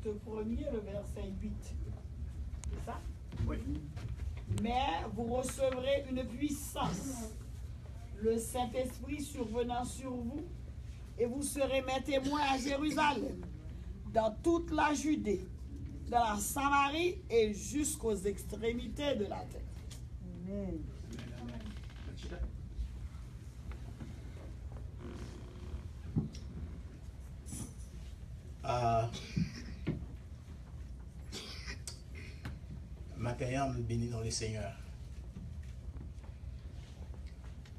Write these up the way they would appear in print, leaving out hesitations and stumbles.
Acte 1er, le verset 8. C'est ça? Oui. Mais vous recevrez une puissance, le Saint-Esprit survenant sur vous, et vous serez mes témoins à Jérusalem, dans toute la Judée, dans la Samarie et jusqu'aux extrémités de la terre. Amen. Matin, me bénis dans le Seigneur.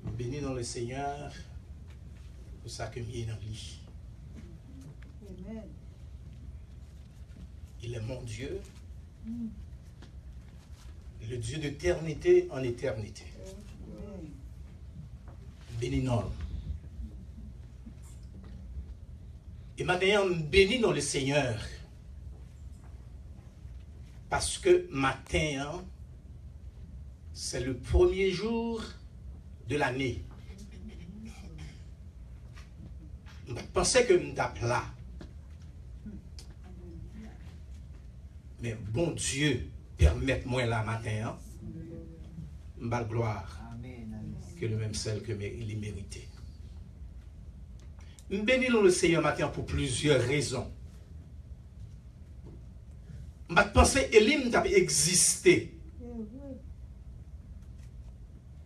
Me bénis dans le Seigneur pour ça que je dans lui. Amen. Il est mon Dieu, le Dieu d'éternité en éternité. Amen. Bénis nous. Et maintenant, bénis dans le Seigneur. Parce que matin, c'est le premier jour de l'année. Je pensais que je m'étais là. Mais bon Dieu, permette-moi là matin, ma gloire, que le même celle que il méritait. Je bénis le Seigneur matin pour plusieurs raisons. Je pensais que Elim a existé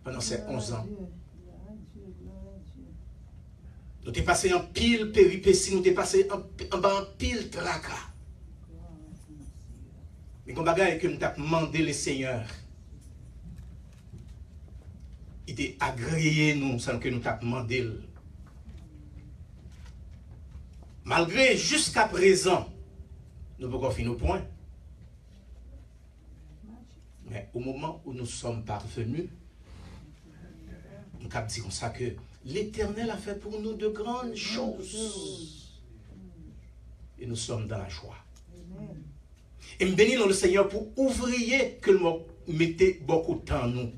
pendant ces 11 ans. Nous avons passé en pile péripétie, nous avons passé en pile tracas. Mais comme bagaille que nous avons demandé le Seigneur, il était agréé nous sans que nous avons demandé. Malgré jusqu'à présent, nous ne pouvons pas finir au point. Mais au moment où nous sommes parvenus, nous avons dit comme ça que l'Éternel a fait pour nous de grandes choses. Et nous sommes dans la joie. Et me bénis dans le Seigneur pour ouvrier que nous mettez beaucoup de temps nous.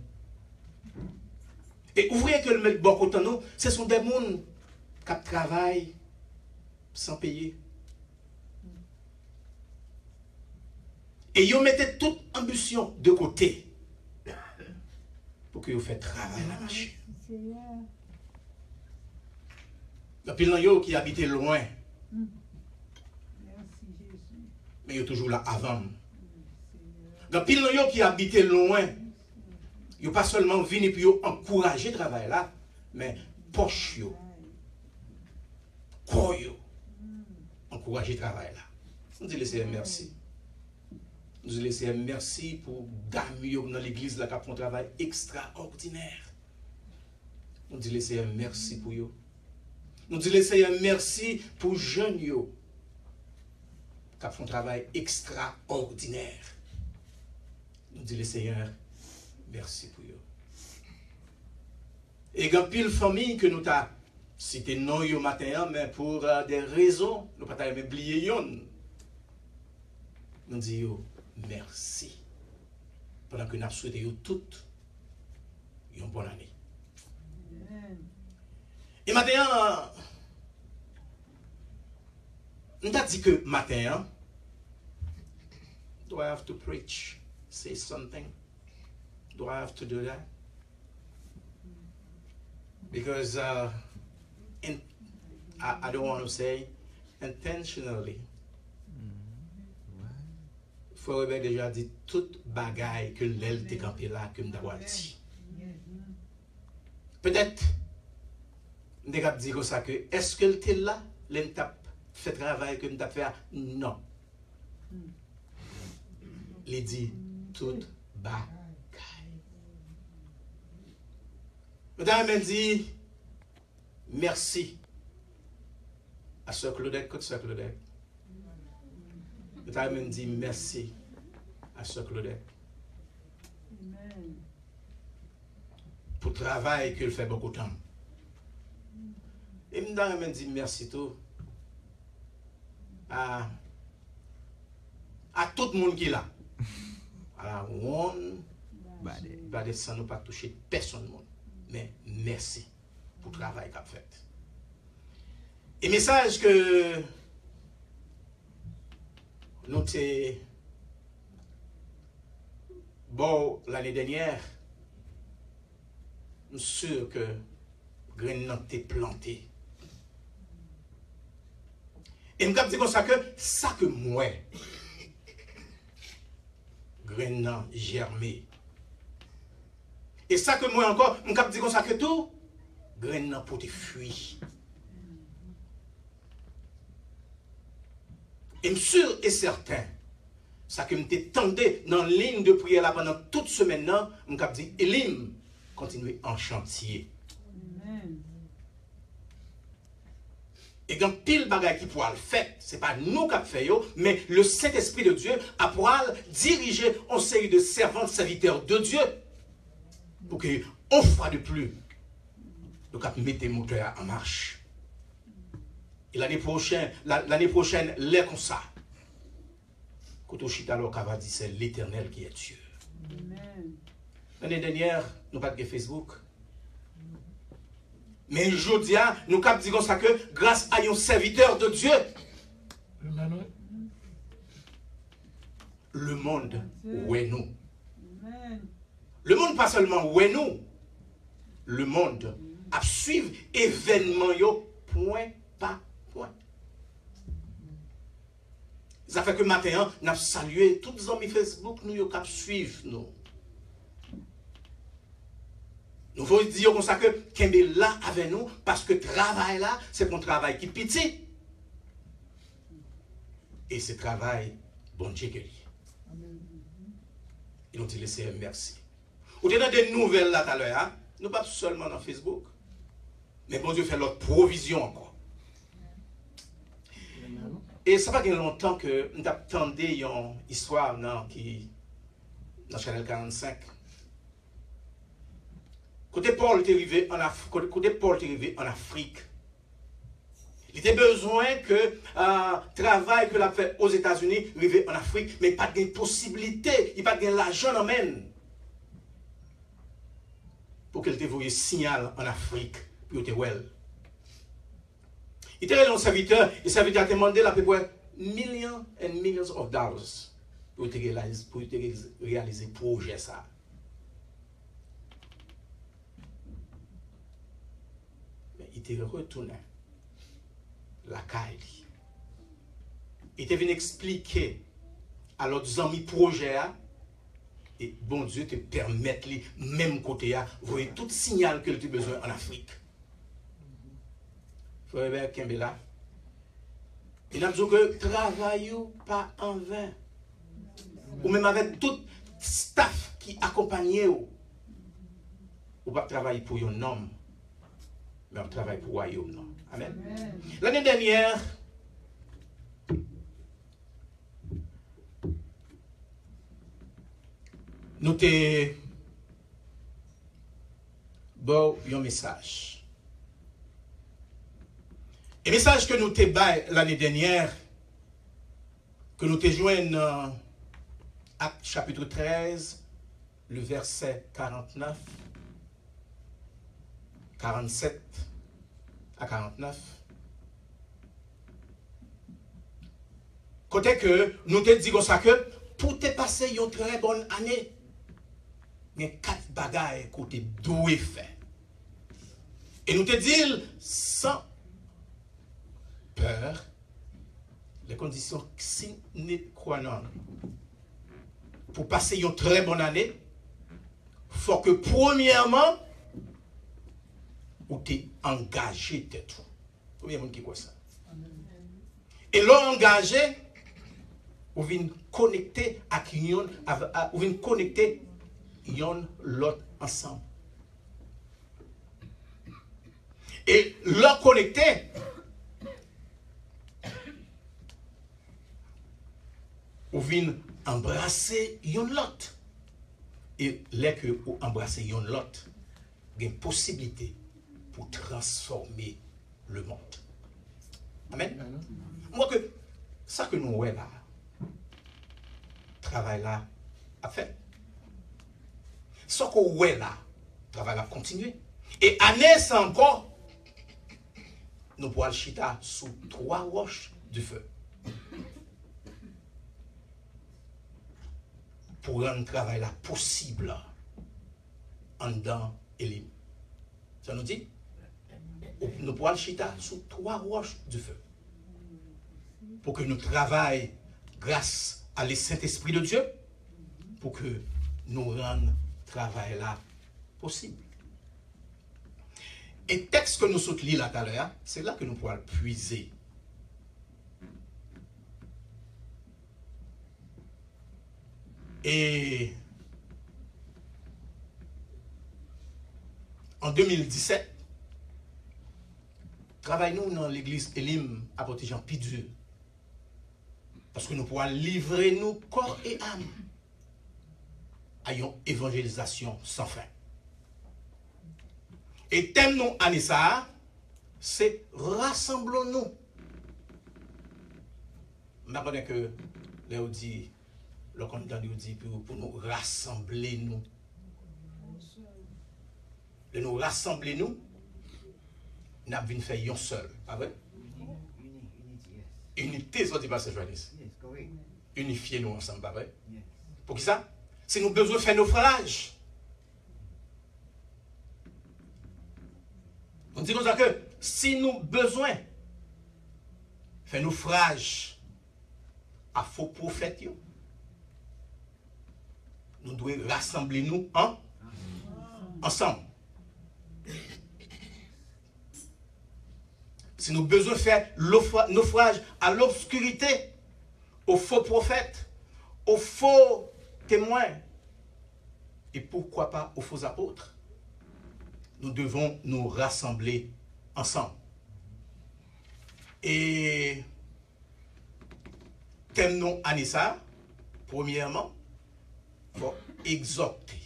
Et ouvrier que nous mettez beaucoup de temps nous, ce sont des gens qui travaillent sans payer. Et ils mettez toute ambition de côté pour que vous fassiez travailler la machine. Il y a plein de gens qui habitent loin. Mais ils sont toujours là avant. Il y a plein de gens qui habitent loin. Ils ne pas seulement venir pour encourager le travail là, mais poche, corps, encourager le travail là. Nous disons Seigneur merci. Nous disons Seigneur merci pour dames dans l'église là qui font un travail extraordinaire. Nous disons Seigneur merci pour eux. Nous disons Seigneur merci pour jeunes qui font un travail extraordinaire. Nous disons Seigneur merci pour eux. Et il y a pile famille que nous avons cité non au matin, mais pour des raisons, nous ne pouvons pas oublier. Nous disons merci. Pendant que nous souhaitons toutes une bonne année. Et maintenant, nous avons dit que matin, do I have to preach, say something? Do I have to do that? Because I don't want to say intentionally. Faut déjà dit toute bagaille que l'aile t'est campé là que m'd'avoir dit. Peut-être m'd'ai dit comme ça que est-ce que t'es là, l'aile t'a fait travail que m't'a fait non. Il dit toute bagaille. Madame elle dit merci à Sœur Claudette, côté Sœur Claudette. Madame elle dit merci à Sœur Claudette. Pour le travail qu'elle fait beaucoup de temps. Et madame elle dit merci tout à tout le monde qui est là. À on va descendre, pas toucher personne. Mais merci pour le travail qu'a fait. Et message que nous t'es bon l'année dernière, je suis sûr que grain n'a été planté. Et je me dis comme ça que moi, grain n'a germé. Et ça que moi encore, je me dis comme ça que tout, grain n'a pas fui. Et je suis sûr et certain, ça que je m'étais dans la ligne de prière là pendant toute semaine, je me dis, Elim, continuez en chantier. Amen. Et quand pile bagaille qui pourra le faire, ce n'est pas nous qui faisons, mais le Saint-Esprit de Dieu a pourra diriger une série de servants, serviteurs de Dieu, pour qu'on fera de plus. Donc, à mettre les moteurs en marche. Et l'année prochaine, l'air comme ça. Quand on chita alors, va dire c'est l'Éternel qui est Dieu. Amen. L'année dernière, nous n'avons pas de Facebook. Mais aujourd'hui, nous avons dit ça que grâce à un serviteur de Dieu, le monde où est nous. Amen. Le monde pas seulement où est nous. Le monde a suivi événement point par point. Ça fait que maintenant, nous avons salué tous les amis Facebook nous qui suivent nous. Nous voulons dire comme ça que Kembe là avec nous parce que travail là, c'est un travail qui est petit. Et ce travail, bon Dieu que lui. Et nous te laissons merci. Ou dans des nouvelles là tout à l'heure, nous pas seulement dans Facebook, mais bon Dieu fait notre provision encore. Et ça va faire longtemps que nous attendons une histoire qui dans Chanel 45. Côté Paul est arrivé en Afrique, il était besoin que travail que l'a fait aux États-Unis arrive en Afrique, mais pas de possibilité, il n'y a pas de l'argent en main pour qu'il te voie signal en Afrique pour te well. Il était un serviteur, et le serviteur a demandé à peu près millions et millions de dollars pour te réaliser le projet ça. Il était retourné la caille. Il était venu expliquer à l'autre amis projet et bon Dieu te permettre les même côté voyez tout signal que tu as besoin en Afrique. Frère Kembela, il a dit que travaille pas en vain. Ou même avec tout staff qui accompagne ou pas travailler pour un homme. Mais on travaille pour le royaume. Non? Amen. L'année dernière, nous avons bon un message. Et le message que nous avons l'année dernière, que nous avons joué dans Acte chapitre 13, le verset 49. 47 à 49. Côté que nous te disons ça que pour te passer une très bonne année, il y a 4 bagailles que tu dois faire. Et nous te disons sans peur, les conditions sine qua non. Pour passer une très bonne année, il faut que premièrement, ou tu es engagé de tout. Combien de monde qui croit ça? Et l'engagé, ou vient connecter avec yon, ou vient connecter yon l'autre ensemble. Et leur connecter, ou vient embrasser yon l'autre. Et là que vous embrassez yon l'autre, il y a une possibilité pour transformer le monde. Amen. Moi que ça que nous voyons là, travail là a fait. Ce qu'on voit là, travail là continuer. Et année sans encore, nous pourrons chita sous 3 roches du feu. pour rendre le travail là possible en dedans Élim. Ça nous dit, nous pourrons le chita sous 3 roches du feu. Pour que nous travaillions grâce à le Saint-Esprit de Dieu, pour que nous rendions le travail là possible. Et texte que nous soutenons là tout à l'heure, c'est là que nous pourrons le puiser. Et en 2017, travaillons dans l'église Elim à Jean Pidieu. Parce que nous pourrons livrer nos corps et âme à une évangélisation sans fin. Et thème nous, Anissa, c'est rassemblons-nous. Je connais que Léo dit, le candidat dit pour nous rassembler nous. De nous rassembler nous, nous avons fait un seul. Pas vrai? Unité, ça dit pas ce journaliste. Unifier nous ensemble, pas vrai? Pour qui ça? Si nous avons besoin de faire naufrage. On dit comme ça que si nous avons besoin de faire naufrage à faux prophètes, nous devons rassembler nous ensemble. Si nous avons besoin de faire naufrage à l'obscurité, aux faux prophètes, aux faux témoins, et pourquoi pas aux faux apôtres, nous devons nous rassembler ensemble. Et thème non Anissa, premièrement, il faut exhorter.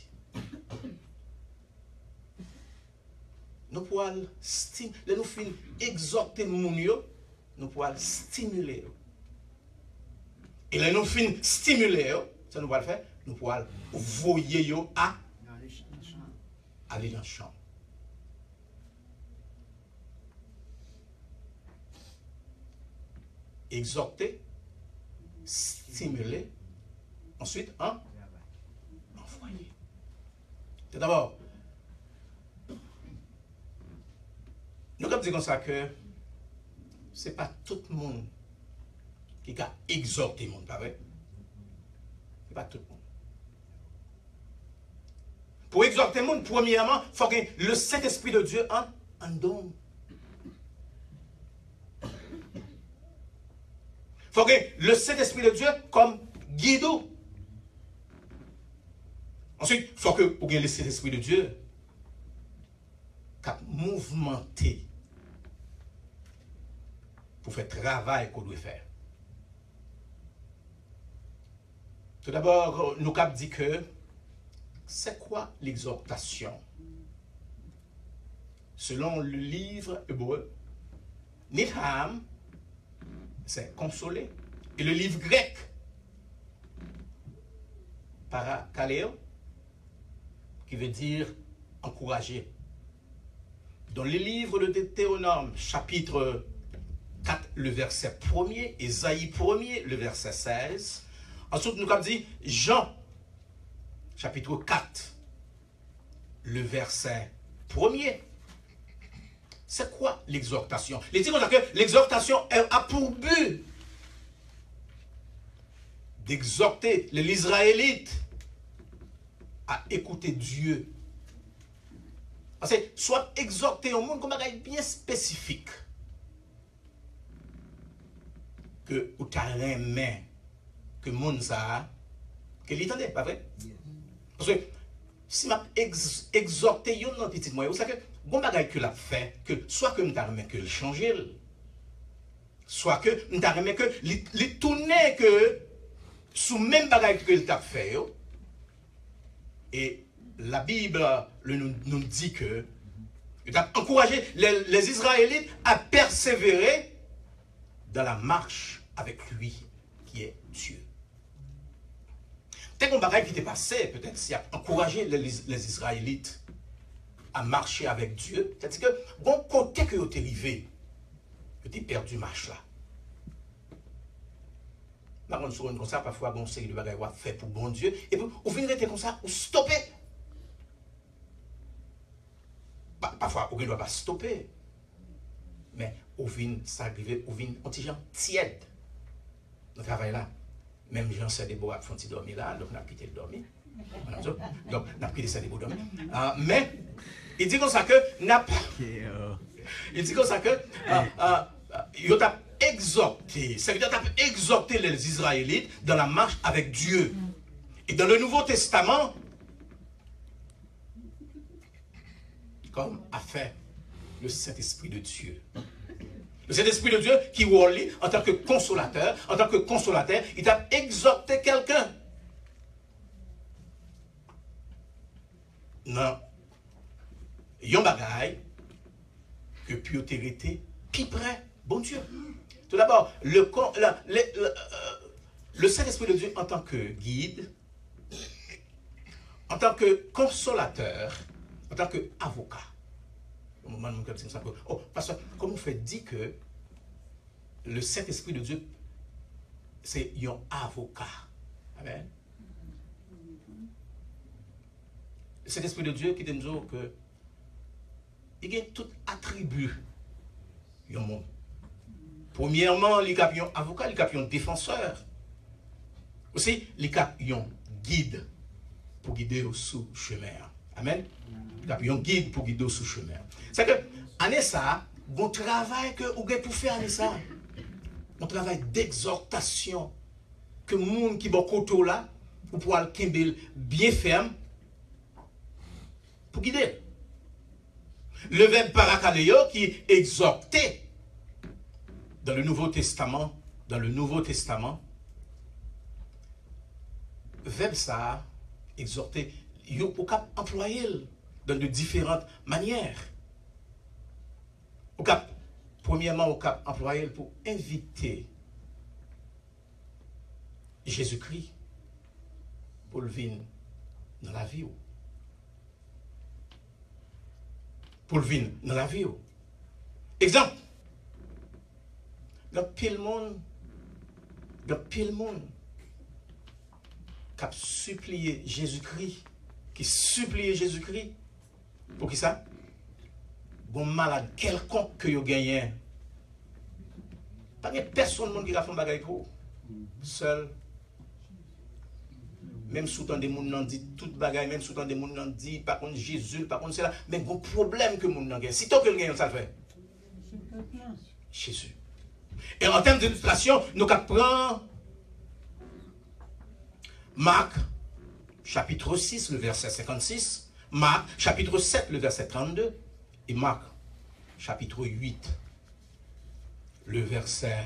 Nous pouvons stimuler, nous finissons exhorter nous pouvons stimuler. Et là, nous finissons stimuler, ça nous va le faire, nous pouvons voyer à aller dans le champ. Exhorter, stimuler, ensuite envoyer. Tout d'abord, nous avons dit comme ça que ce n'est pas tout le monde qui a exhorté le monde, pas vrai? Ce n'est pas tout le monde. Pour exhorter le monde, premièrement, il faut que le Saint-Esprit de Dieu en donne. Il faut que le Saint-Esprit de Dieu comme guide. Ensuite, il faut que pour le Saint-Esprit de Dieu mouvementé pour faire le travail qu'on doit faire. Tout d'abord, nous avons dit que c'est quoi l'exhortation? Selon le livre hébreu, Nitham, c'est consoler. Et le livre grec, parakaleo, qui veut dire encourager. Dans le livre de Deutéronome, chapitre 4, le verset 1er, Ésaïe 1er, le verset 16. Ensuite, nous avons dit Jean, chapitre 4, le verset 1er. C'est quoi l'exhortation? L'exhortation a pour but d'exhorter les Israélites à écouter Dieu. Parce que soit exhorter au monde comme un bien spécifique que ou t'as main que le monde ça que l'entendait, pas vrai? Parce que si m'a exhorté yon dans petit moyen, vous savez que bon bagay que l'a fait que soit que m'ta remet que le changer, soit que m'ta remet que les tourner que sous même bagay que il t'a fait yo. Et la Bible nous dit que il a encouragé les Israélites à persévérer dans la marche avec lui qui est Dieu. Peut-être qu'on bagaille qui t'est passé, peut-être s'il a encouragé les Israélites à marcher avec Dieu, c'est-à-dire que bon côté que tu es arrivé, que tu as perdu marche là. Par contre, sur une comme ça, parfois, on sait que le bagage fait pour bon Dieu. Et puis, au final, comme ça, ou stopper. Parfois, on ne doit pas stopper. Mais au fin, ça arrive, au fin, on dit tiède. On travaille là. Même Jean Sédébo a fait dormir là, donc on a quitté le dormir. Donc, on a quitté Sédébo dormir. Mais, il dit comme ça que, il dit comme ça que, il a exhorté, c'est-à-dire qu'il a exhorté les Israélites dans la marche avec Dieu. Et dans le Nouveau Testament, comme a fait le Saint-Esprit de Dieu. Le Saint-Esprit de Dieu qui Wally, en tant que consolateur, il t'a exhorté quelqu'un. Non. Yon bagay que piotérité, qui près, bon Dieu. Tout d'abord, le Saint-Esprit de Dieu en tant que guide, en tant que consolateur, en tant qu'avocat. Oh, parce que, comme on fait dit que le Saint-Esprit de Dieu, c'est un avocat. Amen. Le Saint-Esprit de Dieu qui dit que il y a tout attribut. Premièrement, il y a un avocat, il y a un défenseur. Aussi, il y a un guide pour guider au sous-chemin. Amen. Il y a un guide pour guider au sous-chemin. C'est que, année ça, bon travail que vous avez pour faire année ça. Un travail d'exhortation. Que le monde qui est côté là, pour pouvoir le bien ferme, pour guider. Le verbe parakaleo qui est exhorté dans le Nouveau Testament, verbe ça, exhorté, il faut employer dans de différentes manières. Premièrement, au cap employé pour inviter Jésus-Christ pour le venir dans la vie. Pour le venir dans la vie. Exemple. Il y a pile monde qui a supplié Jésus-Christ, pour qui ça? Bon malade quelconque que vous gagnez. Pas de personne qui a fait un bagage pour seul. Même sous temps des gens n'ont dit tout bagage, même sous temps des gens n'ont dit par contre Jésus, par contre c'est là, mais un problème que les gens n'ont pas. Si tant que le gagne, ça le fait. Jésus. Et en termes d'illustration, nous prenons Marc, chapitre 6, le verset 56, Marc, chapitre 7, le verset 32, et Marc, chapitre 8, le verset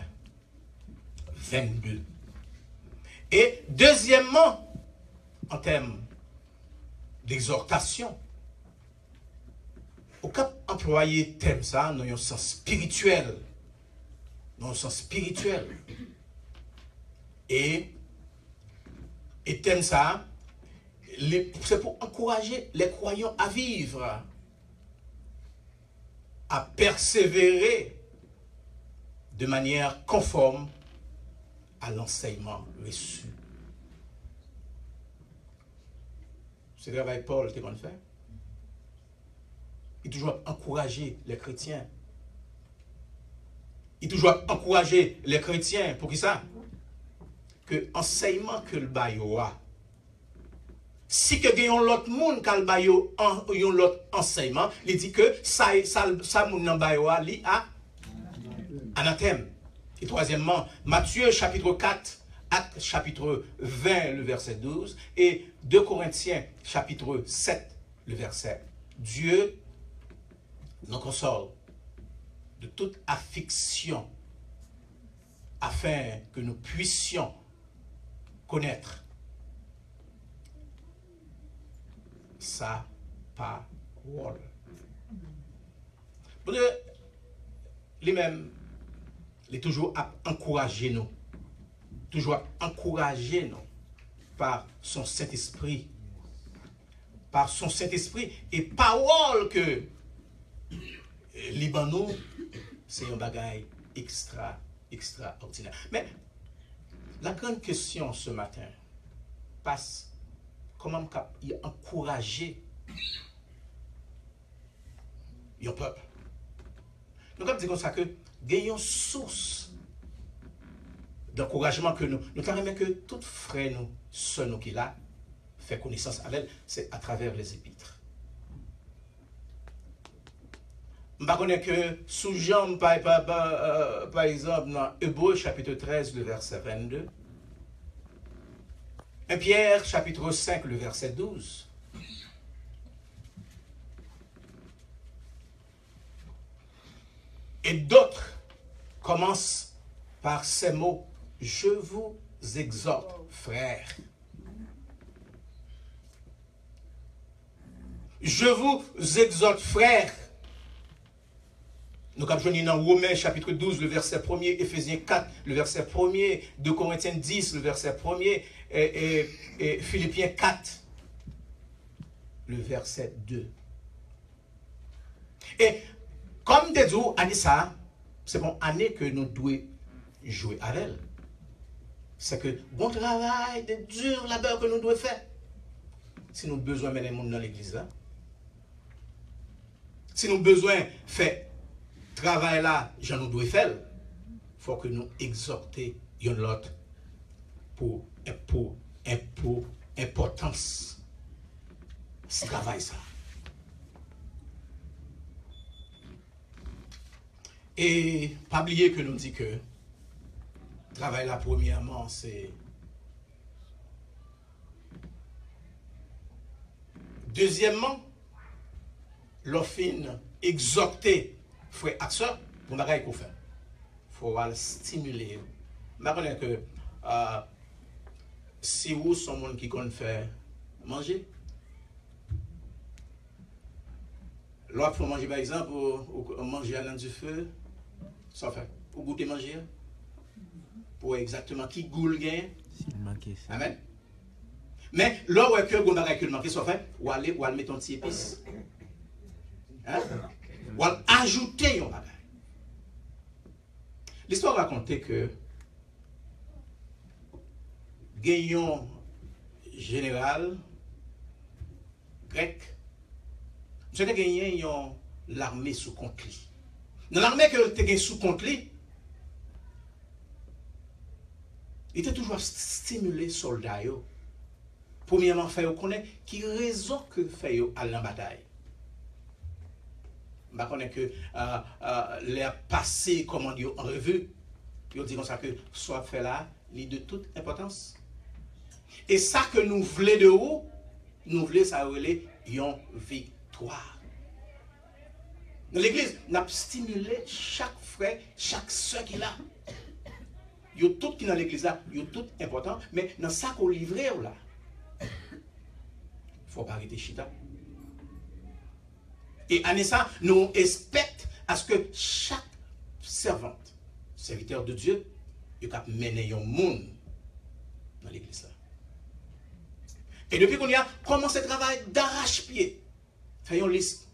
22. Et deuxièmement, en termes d'exhortation, au cap employer thème ça dans un sens spirituel. Et thème ça, c'est pour encourager les croyants à vivre, à persévérer de manière conforme à l'enseignement reçu. C'est le travail Paul qui fait. Il toujours encourager les chrétiens. Il toujours encourager les chrétiens. Pour qui ça? Que l'enseignement que le bayo a. Si que gagnons l'autre monde qui a le bayo l'autre enseignement, il dit que ça moun nan bayo a li a anathème. Et troisièmement, Matthieu chapitre 4, Actes chapitre 20, le verset 12, et 2 Corinthiens chapitre 7, le verset. Dieu nous console de toute affliction afin que nous puissions connaître sa parole. Pour lui-même, il est toujours à encourager nous. Toujours à encourager nous par son Saint-Esprit. Par son Saint-Esprit et parole que Libanon, c'est un bagage extraordinaire. Mais La grande question ce matin passe comment encourager le peuple. Nous avons dit comme ça que gagnons source d'encouragement que nous carrément que tout frère nous, sœurs nous qui là, fait connaissance avec elle, c'est à travers les épîtres. Je ne connais que sous Jean, par exemple, dans Hébreux chapitre 13, le verset 22. 1 Pierre chapitre 5, le verset 12. Et d'autres commencent par ces mots. Je vous exhorte, frères. Je vous exhorte, frères. Nous avons vu dans Romains chapitre 12, le verset 1er, Éphésiens 4, le verset 1er, 2 Corinthiens 10, le verset 1er, et Philippiens 4, le verset 2. Et comme des jours, Anissa, c'est bon année que nous devons jouer avec elle. C'est que bon travail, de dur labeur que nous devons faire. Si nous avons besoin de mener le monde dans l'église là, si nous avons besoin de faire travail là, j'en nous devons faire, il faut que nous exhortions l'autre pour importance. Ce travail ça. Et pas oublier que nous dit que travail là premièrement c'est deuxièmement l'offre exhorter frère et sœur pour bagaille qu'on fait. Faut le stimuler. Je connais que si vous sont monde qui compte faire manger l'autre faut manger par exemple ou manger à l'an du feu ça fait pour goûter manger pour exactement qui goût gagne amen mais là où est que vous n'avez que le manquer ça fait ou aller mettre un petit épice hein ou ajouter un bagage. L'histoire racontait que gagnant général grec je te gagné l'armée sous compte lui. Dans l'armée que tu gagné sous compte lui, il était toujours stimulé les soldats. Premièrement, faire connaître qui raison que fait à la bataille. Je connais que les passés, comment dire, en revue, ils dit comme ça que soit fait là, il est de toute importance. Et ça que nous voulons de haut, nous voulons ça relais une victoire. Dans l'église, nous avons stimulé chaque frère, chaque soeur qui est là. Il y a tout qui est dans l'église là, il y a tout important, mais dans ça qu'on livre là, il ne faut pas arrêter chita. Et en ça, nous espérons à ce que chaque servante, serviteur de Dieu, il a mené un monde dans l'église là. Et depuis qu'on y a commencé le travail d'arrache-pied, faisons une liste.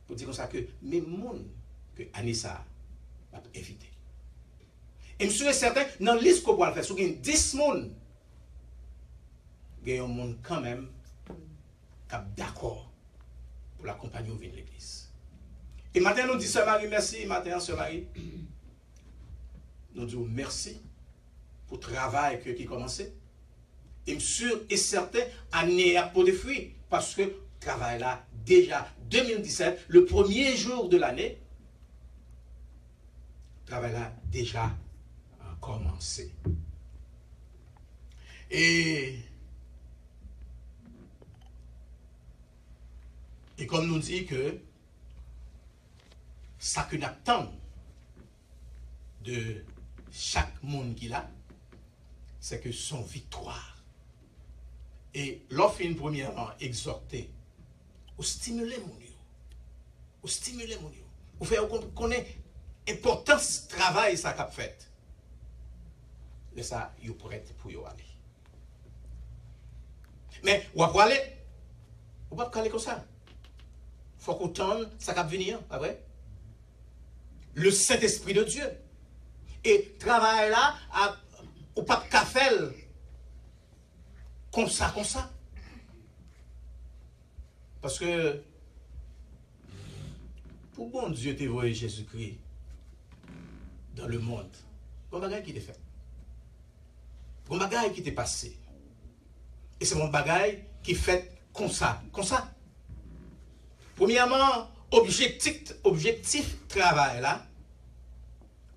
Pour dire comme ça que mes monde que Anissa va inviter. Et je suis certain, dans la liste qu'on va faire, si vous avez 10 personnes, il y a un monde quand même qui est d'accord pour l'accompagner au vin de l'église. Et maintenant, nous disons, Sœur Marie, merci. Maintenant, Sœur Marie, nous disons merci pour le travail qui a commencé. Et je suis sûr et certain, année à pour des fruits, parce que le travail là, déjà 2017, le premier jour de l'année, le travail là déjà a commencé. Et comme nous dit que ça que nous attendons de chaque monde qui l'a, c'est que son victoire. Et l'offre premièrement exhorter, ou stimuler mon Dieu, ou stimuler mon Dieu, ou faire connaître l'importance du travail ça qu'a fait. Mais ça, vous êtes prêt pour y aller. Mais vous pouvez aller, vous ne pouvez pas aller comme ça. Il faut qu'on tende, ça va venir, pas vrai? Le Saint-Esprit de Dieu. Et travail là, ou pas qu'à faire comme ça. Parce que pour bon Dieu t'es envoyé Jésus-Christ dans le monde, bon bagage qui t'est fait. Bon bagage qui t'est passé. Et c'est mon bagage qui fait comme ça. Premièrement, objectif travail là,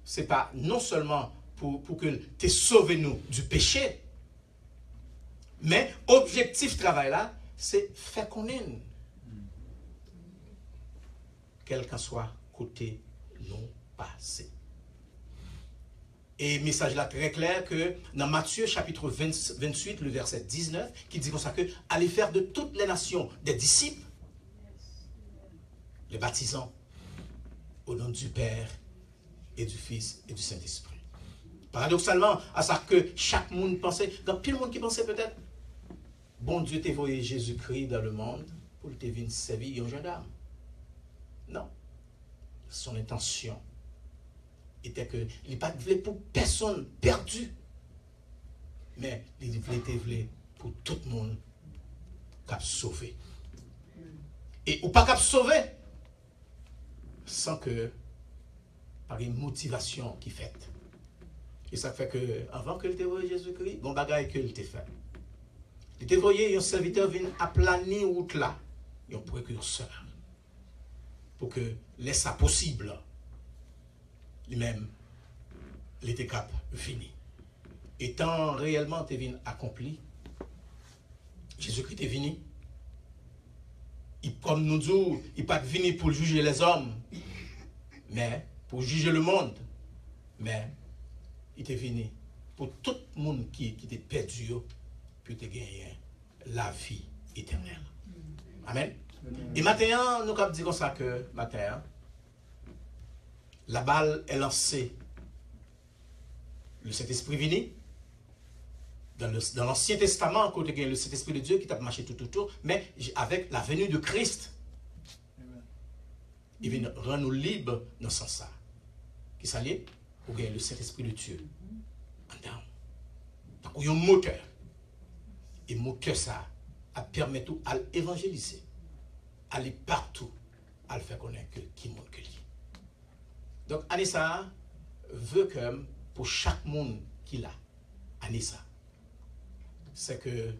c'est pas non seulement pour que tu sauvé nous du péché, mais objectif travail là, c'est faire connaître quel qu'en soit côté nous passé. Et message là très clair que dans Matthieu chapitre 28, le verset 19, qui dit comme ça que allez faire de toutes les nations des disciples, les baptisant au nom du Père et du Fils et du Saint-Esprit. Paradoxalement, à ça que chaque monde pensait, dans pile monde qui pensait peut-être, bon Dieu t'a envoyé Jésus-Christ dans le monde pour te venir servir un gendarme. Non. Son intention était que il n'est pas voulu pour personne perdu, mais il voulait pour tout le monde cap sauvé. Et ou pas cap sauvé sans que par une motivation qui fait. Et ça fait que avant que le t'envoie Jésus-Christ, bon bagaille que il t'a fait. Il t'a envoyé un serviteur vient à planer route là, un précurseur pour que laisse ça possible. Lui-même, l'été cap fini. Étant réellement t'es venu accompli, Jésus-Christ est venu. Comme nous disons, il n'est pas venu pour juger les hommes, mais pour juger le monde. Mais il est venu pour tout le monde qui était perdu, puis te gagner la vie éternelle. Amen. Et maintenant, nous avons dit comme ça que matin, la balle est lancée. Le Saint-Esprit venu. Dans l'Ancien Testament, quand il y a le Saint-Esprit de Dieu qui t'a marché tout autour, mais avec la venue de Christ, il vient rendre nous libres dans ce sens-là. Qui s'allie pour gagner le Saint-Esprit de Dieu. Donc, il y a un moteur. Et le moteur, ça, a permis tout à l'évangéliser. Aller partout, à le faire connaître que qui monde que lui. Donc, Anissa veut que pour chaque monde qu'il a, Anissa, c'est que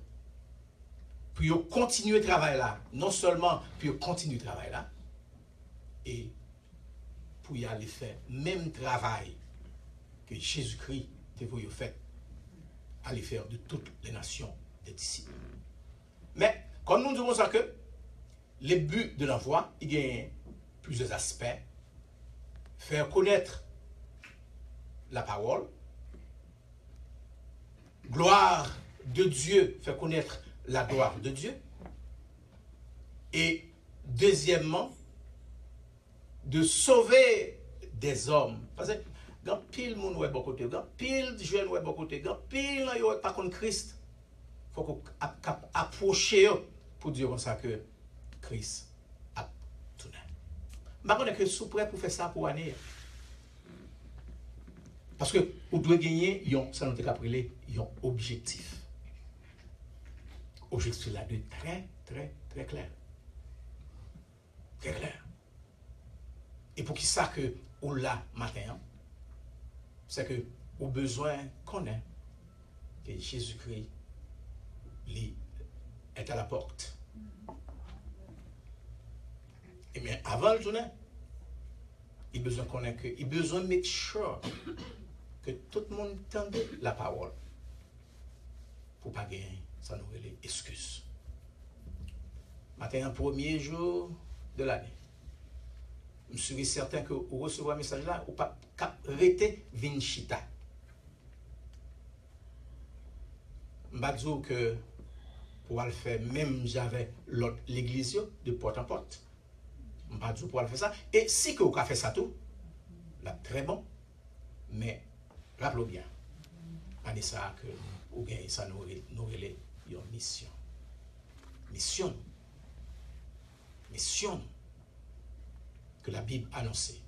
pour continuer le travail là, non seulement pour continuer le travail là, et pour y aller faire même travail que Jésus-Christ t'a voulu faire, aller faire de toutes les nations des disciples. Mais, comme nous disons ça que, les buts de l'envoi, il y a plusieurs aspects. Faire connaître la parole, gloire de Dieu, faire connaître la gloire de Dieu, et deuxièmement, de sauver des hommes. Parce que quand pile monde ouais bon côté, quand pile jeune ouais bon côté, quand pile yo pas contre Christ, faut qu'on approcher pour dire comme ça que Christ a tourné. Je ne sais pas que sous prêt pour faire ça pour année. Parce que vous devez gagner, ça nous appelé un objectif. Objectif là de très clair. Très clair. Et pour qui ça que ou là matin, c'est que au besoin qu'on ait que Jésus-Christ est à la porte. Et bien avant le journée, il a besoin qu'on ait que, il a besoin de make sure que tout le monde entende la parole pour ne pas gagner, ça nous les excuses. Matin, un premier jour de l'année, je suis certain que vous recevez un message là, ou pas arrêter Vinchita. Je ne vais pas dire que pour le faire, même j'avais l'église de porte en porte. Je ne vais pas dire pour le faire ça. Et si que vous avez fait ça tout, là, très bon, mais rappelez bien, on ça que vous gagnez ça, nous relève une mission. Mission que la Bible annonçait,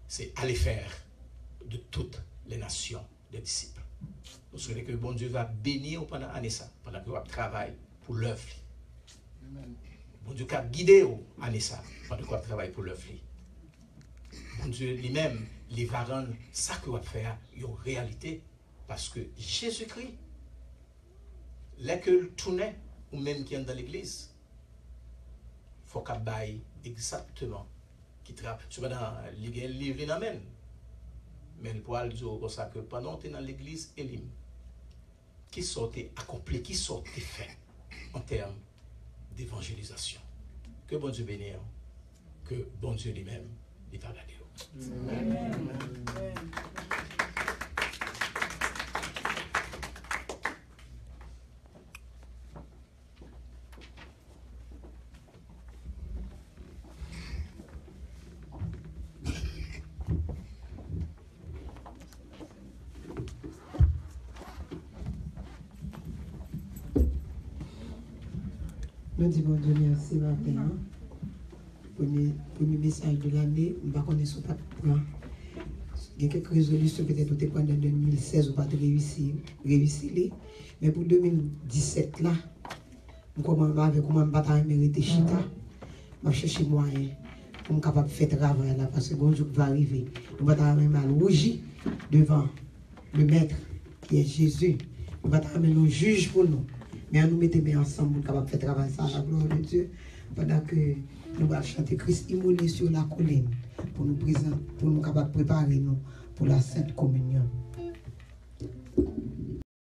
c'est aller faire de toutes les nations des disciples. Nous souhaitons que bon Dieu va bénir pendant l'année ça, pendant que vous travaillez pour l'œuvre. Bon Dieu va guider vous l'année ça, pendant que vous travaillez pour l'œuvre. Bon Dieu lui-même, il va rendre ça que vous faire une réalité. Parce que Jésus-Christ, là que le tournait, ou même qui est dans l'église, il faut qu'il baille exactement qui travaille. Tu vas dans le livre, il amène. Mais le poil dit comme ça que pendant que tu es dans l'église, Elim, qui sortait accompli, qui sortait fait en termes d'évangélisation. Que bon Dieu bénisse, que bon Dieu lui-même, il va regarder. Amen. Amen. Nous disons bon Dieu merci matin. Premier message de l'année, je ne sais pas si vous avez il y a quelques résolutions peut-être pendant 2016 ou pas réussir. Mais pour 2017 là, je commence avec comment je vais mériter chita. Je cherche moyen pour être capable de faire travail là parce que bon jour va arriver. Nous allons mal rougir devant le maître qui est Jésus. Nous allons un juge pour nous. Mais nous mettons ensemble pour capable de faire travail ça à la gloire de Dieu pendant que nous allons chanter Christ immolé sur la colline pour nous présenter, pour nous capables de préparer nous pour la Sainte Communion.